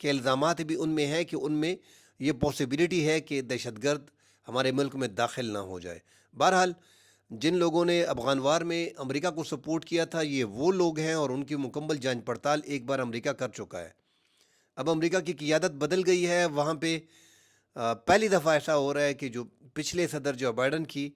کے الزامات بھی ان میں ہیں کہ ان میں یہ پاسبلٹی ہے کہ دہشت گرد ہمارے ملک میں داخل نہ ہو جائے. بہرحال جن لوگوں نے افغان وار میں امریکہ کو سپورٹ کیا تھا یہ وہ لوگ ہیں اور ان کی مکمل جانچ پڑتال ایک بار امریکہ کر چکا ہے. اب امریکہ کی قیادت بدل گئی ہے وہاں پہ. پہلی دفعہ ایسا ہو رہا ہے کہ جو پچھلے صدر جو بائیڈن کی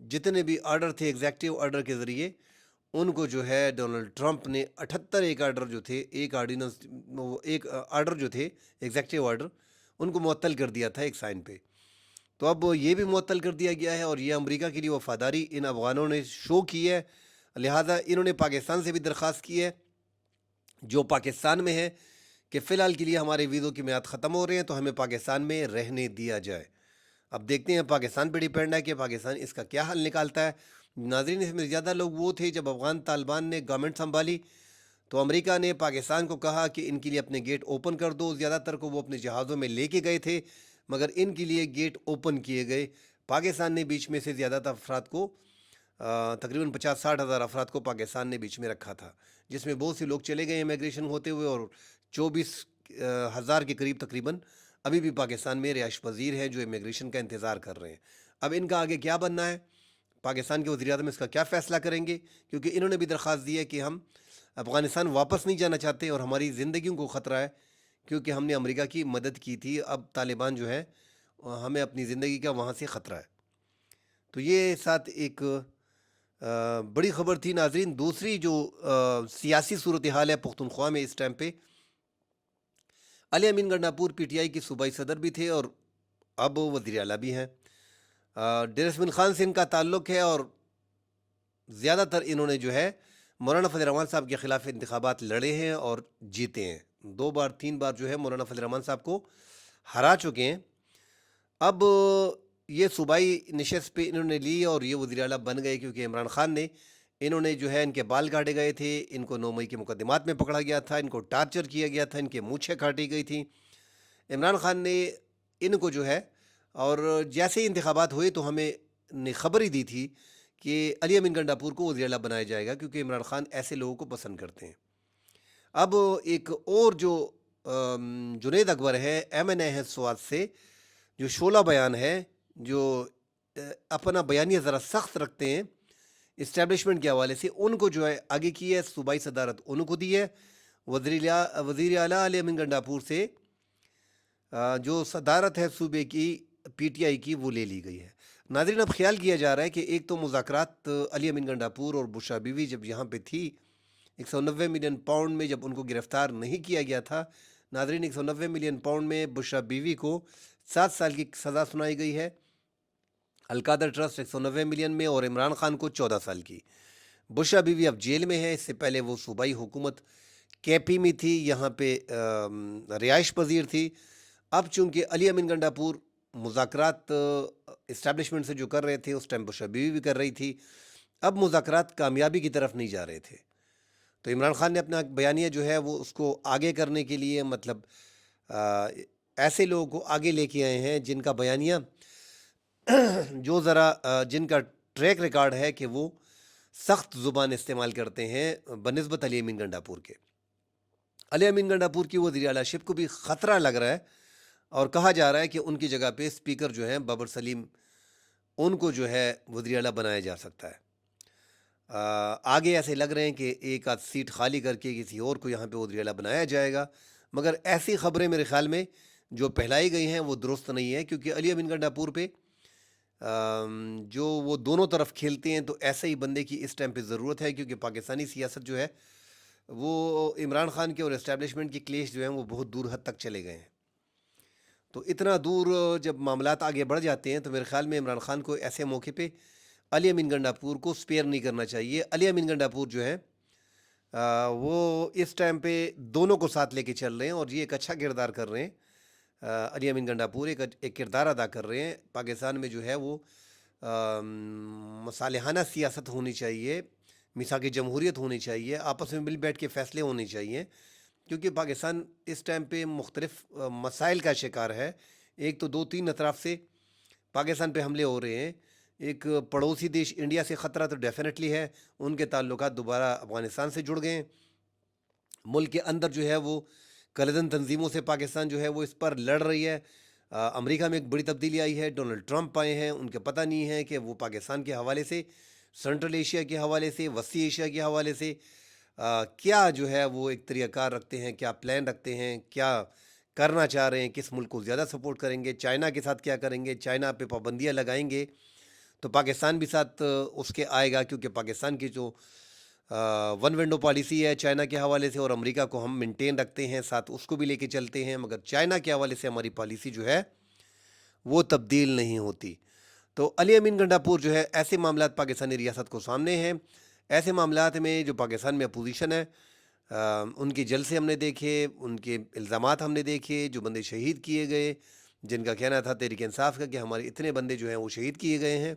جتنے بھی آرڈر تھے ایگزیکٹو آرڈر کے ذریعے ان کو جو ہے ڈونلڈ ٹرمپ نے 78 ایک آرڈر جو تھے ایک آرڈیننس ایک آرڈر جو تھے ایگزیکٹو آرڈر ان کو معطل کر دیا تھا ایک سائن پہ. تو اب یہ بھی معطل کر دیا گیا ہے اور یہ امریکہ کے لیے وفاداری ان افغانوں نے شو کی ہے. لہٰذا انہوں نے پاکستان سے بھی درخواست کی ہے جو پاکستان میں ہے کہ فی الحال کے لیے ہمارے ویزوں کی میعاد ختم ہو رہے ہیں تو ہمیں پاکستان میں رہنے دیا جائے. اب دیکھتے ہیں پاکستان پہ ڈیپینڈ ہے کہ پاکستان اس کا کیا حل نکالتا ہے. ناظرین اس میں زیادہ لوگ وہ تھے جب افغان طالبان نے گورنمنٹ سنبھالی تو امریکہ نے پاکستان کو کہا کہ ان کے لیے اپنے گیٹ اوپن کر دو. زیادہ تر کو وہ اپنے جہازوں میں لے کے گئے تھے مگر ان کے لیے گیٹ اوپن کیے گئے. پاکستان نے بیچ میں سے زیادہ تر افراد کو تقریباً 50-60 ہزار افراد کو پاکستان نے بیچ میں رکھا تھا جس میں بہت سے لوگ چلے گئے امیگریشن ہوتے ہوئے اور 24,000 کے قریب تقریباً ابھی بھی پاکستان میں رہائش پذیر ہیں جو امیگریشن کا انتظار کر رہے ہیں. اب ان کا آگے کیا بننا ہے پاکستان کے وزیر اعظم اس کا کیا فیصلہ کریں گے کیونکہ انہوں نے بھی درخواست دی ہے کہ ہم افغانستان واپس نہیں جانا چاہتے اور ہماری زندگیوں کو خطرہ ہے کیونکہ ہم نے امریکہ کی مدد کی تھی. اب طالبان جو ہے ہمیں اپنی زندگی کا وہاں سے خطرہ ہے. تو یہ ساتھ ایک بڑی خبر تھی. ناظرین دوسری جو سیاسی صورتحال ہے پختونخوا میں اس ٹائم پہ علی امین گنڈاپور پی ٹی آئی کے صوبائی صدر بھی تھے اور اب وزیر اعلیٰ بھی ہیں. ڈیر اسمن خان سے ان کا تعلق ہے اور زیادہ تر انہوں نے جو ہے مولانا فضل الرحمان صاحب کے خلاف انتخابات لڑے ہیں اور جیتے ہیں. 2 بار 3 بار جو ہے مولانا فضل الرحمان صاحب کو ہرا چکے ہیں. اب یہ صوبائی نشست پہ انہوں نے لی اور یہ وزیر اعلیٰ بن گئے کیونکہ عمران خان نے انہوں نے جو ہے ان کے بال کاٹے گئے تھے. ان کو 9 مئی کے مقدمات میں پکڑا گیا تھا. ان کو ٹارچر کیا گیا تھا. ان کے مونچھیں کاٹی گئی تھیں. عمران خان نے ان کو جو ہے اور جیسے ہی انتخابات ہوئے تو ہمیں نے خبر ہی دی تھی کہ علی امین گنڈاپور کو وزیر اعلیٰ بنایا جائے گا کیونکہ عمران خان ایسے لوگوں کو پسند کرتے ہیں. اب ایک اور جو جنید اکبر ہے ایم این اے ہے سوات سے جو شعلہ بیان ہے جو اپنا بیانیہ ذرا سخت رکھتے ہیں اسٹیبلشمنٹ کے حوالے سے ان کو جو ہے آگے کی ہے صوبائی صدارت ان کو دی ہے. وزیر اعلیٰ علی امین گنڈاپور سے جو صدارت ہے صوبے کی پی ٹی آئی کی وہ لے لی گئی ہے. ناظرین اب خیال کیا جا رہا ہے کہ ایک تو مذاکرات علی امین گنڈاپور اور بشرا بیوی جب یہاں پہ تھی 190 ملین پاؤنڈ میں جب ان کو گرفتار نہیں کیا گیا تھا. ناظرین 190 ملین پاؤنڈ میں بشرا بیوی کو 7 سال کی سزا سنائی گئی ہے. القادر ٹرسٹ 190 ملین میں اور عمران خان کو 14 سال کی. بشرا بیوی اب جیل میں ہے. اس سے پہلے وہ صوبائی حکومت کیپی میں تھی یہاں پہ رہائش پذیر تھی. اب چونکہ علی امین گنڈاپور مذاکرات اسٹیبلشمنٹ سے جو کر رہے تھے اس ٹائم بشرا بیوی بھی کر رہی تھی. اب مذاکرات کامیابی کی طرف نہیں جا رہے تھے تو عمران خان نے اپنا بیانیہ جو ہے وہ اس کو آگے کرنے کے لیے مطلب ایسے لوگوں کو آگے لے کے آئے ہیں جن کا بیانیہ جو ذرا جن کا ٹریک ریکارڈ ہے کہ وہ سخت زبان استعمال کرتے ہیں بنسبت علی امین گنڈاپور کے. علی امین گنڈاپور کی وزیر اعلیٰ شپ کو بھی خطرہ لگ رہا ہے اور کہا جا رہا ہے کہ ان کی جگہ پہ اسپیکر جو ہیں بابر سلیم ان کو جو ہے وزیر اعلیٰ بنایا جا سکتا ہے. آگے ایسے لگ رہے ہیں کہ ایک آدھ سیٹ خالی کر کے کسی اور کو یہاں پہ وزیر اعلیٰ بنایا جائے گا مگر ایسی خبریں میرے خیال میں جو پھیلائی گئی ہیں وہ درست نہیں ہے کیونکہ علی امین گنڈاپور پہ جو وہ دونوں طرف کھیلتے ہیں تو ایسے ہی بندے کی اس ٹائم پہ ضرورت ہے کیونکہ پاکستانی سیاست جو ہے وہ عمران خان کے اور اسٹیبلشمنٹ کی کلیش جو ہیں وہ بہت دور حد تک چلے گئے ہیں. تو اتنا دور جب معاملات آگے بڑھ جاتے ہیں تو میرے خیال میں عمران خان کو ایسے موقع پہ علی امین گنڈاپور کو سپیئر نہیں کرنا چاہیے. علی امین گنڈاپور جو ہے وہ اس ٹائم پہ دونوں کو ساتھ لے کے چل رہے ہیں اور یہ ایک اچھا کردار کر رہے ہیں. علی امین گنڈاپور ایک کردار ادا کر رہے ہیں. پاکستان میں جو ہے وہ مصالحانہ سیاست ہونی چاہیے, میثاق جمہوریت ہونی چاہیے, آپس میں مل بیٹھ کے فیصلے ہونے چاہیے کیونکہ پاکستان اس ٹائم پہ مختلف مسائل کا شکار ہے. ایک تو 2-3 اطراف سے پاکستان پہ حملے ہو رہے ہیں. ایک پڑوسی دیش انڈیا سے خطرہ تو ڈیفینیٹلی ہے, ان کے تعلقات دوبارہ افغانستان سے جڑ گئے ہیں. ملک کے اندر جو ہے وہ کلدن تنظیموں سے پاکستان جو ہے وہ اس پر لڑ رہی ہے۔ امریکہ میں ایک بڑی تبدیلی آئی ہے، ڈونلڈ ٹرمپ آئے ہیں، ان کے پتہ نہیں ہے کہ وہ پاکستان کے حوالے سے، سنٹرل ایشیا کے حوالے سے، وسطی ایشیا کے حوالے سے کیا جو ہے وہ ایک طریقہ کار رکھتے ہیں، کیا پلان رکھتے ہیں، کیا کرنا چاہ رہے ہیں، کس ملک کو زیادہ سپورٹ کریں گے، چائنا کے ساتھ کیا کریں گے، چائنا پہ پابندیاں لگائیں گے تو پاکستان بھی ساتھ اس کے آئے گا، کیونکہ پاکستان کی جو ون ونڈو پالیسی ہے چائنا کے حوالے سے، اور امریکہ کو ہم مینٹین رکھتے ہیں ساتھ، اس کو بھی لے کے چلتے ہیں، مگر چائنا کے حوالے سے ہماری پالیسی جو ہے وہ تبدیل نہیں ہوتی۔ تو علی امین گنڈاپور جو ہے ایسے معاملات پاکستانی ریاست کو سامنے ہیں، ایسے معاملات میں جو پاکستان میں اپوزیشن ہے ان کے جلسے ہم نے دیکھے، ان کے الزامات ہم نے دیکھے، جو بندے شہید کیے گئے، جن کا کہنا تھا تحریک انصاف کا کہ ہمارے اتنے بندے جو ہیں وہ شہید کیے گئے ہیں،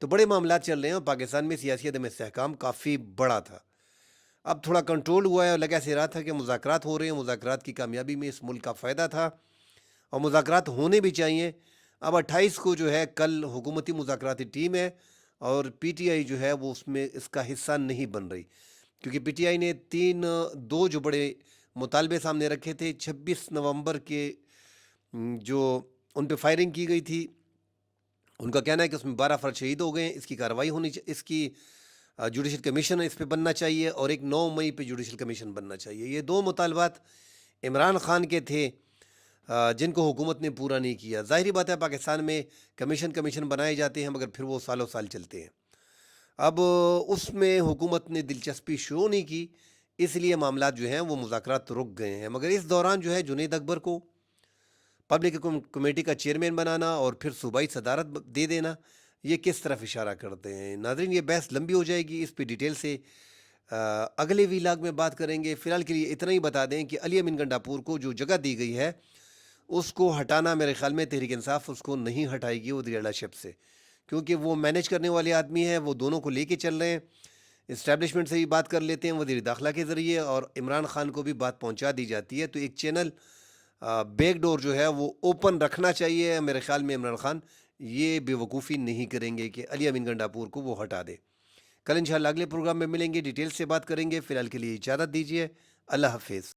تو بڑے معاملات چل رہے ہیں، اور پاکستان میں سیاسی عدم استحکام کافی بڑا تھا۔ اب تھوڑا کنٹرول ہوا ہے، اور لگا سے رہا تھا کہ مذاکرات ہو رہے ہیں، مذاکرات کی کامیابی میں اس ملک کا فائدہ تھا، اور مذاکرات ہونے بھی چاہیے۔ اب 28 کو جو ہے کل حکومتی مذاکراتی ٹیم ہے، اور پی ٹی آئی جو ہے وہ اس میں اس کا حصہ نہیں بن رہی، کیونکہ پی ٹی آئی نے دو جو بڑے مطالبے سامنے رکھے تھے 26 نومبر کے، جو ان پہ فائرنگ کی گئی تھی، ان کا کہنا ہے کہ اس میں 12 فرد شہید ہو گئے ہیں، اس کی کارروائی ہونی چاہیے، اس کی جوڈیشل کمیشن اس پہ بننا چاہیے، اور ایک 9 مئی پہ جوڈیشل کمیشن بننا چاہیے۔ یہ دو مطالبات عمران خان کے تھے، جن کو حکومت نے پورا نہیں کیا۔ ظاہری بات ہے پاکستان میں کمیشن بنائے جاتے ہیں، مگر پھر وہ سالوں سال چلتے ہیں۔ اب اس میں حکومت نے دلچسپی شو نہیں کی، اس لیے معاملات جو ہیں وہ مذاکرات رک گئے ہیں، مگر اس دوران جو ہے جنید اکبر کو پبلک کمیٹی کا چیئرمین بنانا اور پھر صوبائی صدارت دے دینا، یہ کس طرف اشارہ کرتے ہیں؟ ناظرین، یہ بحث لمبی ہو جائے گی، اس پہ ڈیٹیل سے اگلے ویلاگ میں بات کریں گے۔ فی الحال کے لیے اتنا ہی بتا دیں کہ علی امین گنڈاپور کو جو جگہ دی گئی ہے اس کو ہٹانا، میرے خیال میں تحریک انصاف اس کو نہیں ہٹائے گی وزیر شپ سے، کیونکہ وہ مینیج کرنے والے آدمی ہیں، وہ دونوں کو لے کے چل رہے ہیں، اسٹیبلشمنٹ سے بھی بات کر لیتے ہیں وزیر داخلہ کے ذریعے، اور عمران خان کو بھی بات پہنچا دی جاتی ہے، تو ایک چینل بیک ڈور جو ہے وہ اوپن رکھنا چاہیے۔ میرے خیال میں عمران خان یہ بے وقوفی نہیں کریں گے کہ علی امین گنڈاپور کو وہ ہٹا دے۔ کل انشاءاللہ اگلے پروگرام میں ملیں گے، ڈیٹیل سے بات کریں گے۔ فی الحال کے لیے اجازت دیجیے، اللہ حافظ۔